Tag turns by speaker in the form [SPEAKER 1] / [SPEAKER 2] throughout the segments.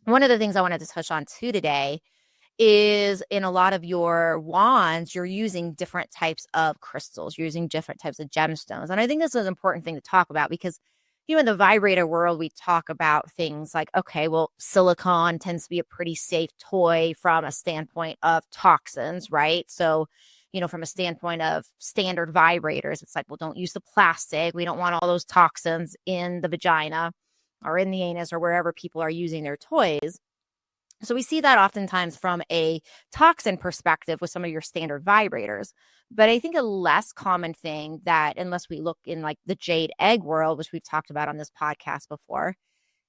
[SPEAKER 1] One of the things I wanted to touch on too today is in a lot of your wands, you're using different types of crystals, you're using different types of gemstones. And I think this is an important thing to talk about because, in the vibrator world, we talk about things like, okay, well, silicone tends to be a pretty safe toy from a standpoint of toxins, right? So, from a standpoint of standard vibrators, it's like, well, don't use the plastic. We don't want all those toxins in the vagina or in the anus or wherever people are using their toys. So we see that oftentimes from a toxin perspective with some of your standard vibrators. But I think a less common thing that, unless we look in like the jade egg world, which we've talked about on this podcast before,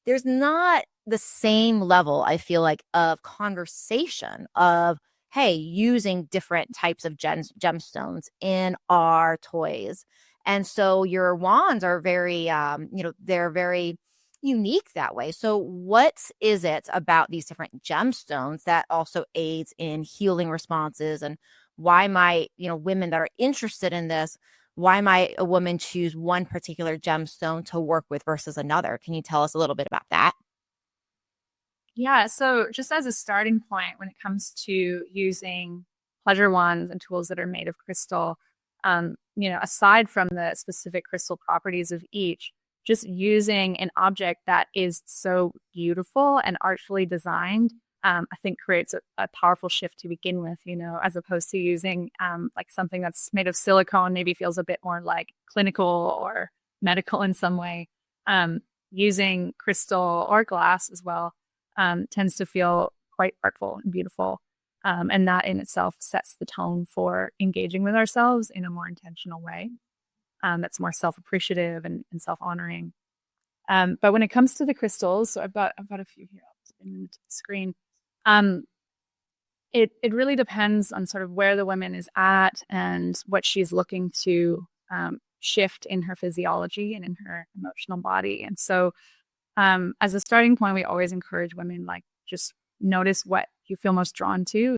[SPEAKER 1] there's not the same level, I feel like, of conversation of, hey, using different types of gemstones in our toys. And so your wands are very, they're very unique that way. So what is it about these different gemstones that also aids in healing responses, and why might, women that are interested in this, why might a woman choose one particular gemstone to work with versus another? Can you tell us a little bit about that?
[SPEAKER 2] Yeah, so just as a starting point, when it comes to using pleasure wands and tools that are made of crystal, aside from the specific crystal properties of each, just using an object that is so beautiful and artfully designed, I think creates a powerful shift to begin with, as opposed to using like something that's made of silicone, maybe feels a bit more like clinical or medical in some way. Using crystal or glass as well tends to feel quite artful and beautiful. And that in itself sets the tone for engaging with ourselves in a more intentional way that's more self-appreciative and self-honoring. But when it comes to the crystals, so I've got a few here. I'll spin them to the screen. It really depends on sort of where the woman is at and what she's looking to shift in her physiology and in her emotional body. And so as a starting point, we always encourage women, like, just notice what you feel most drawn to.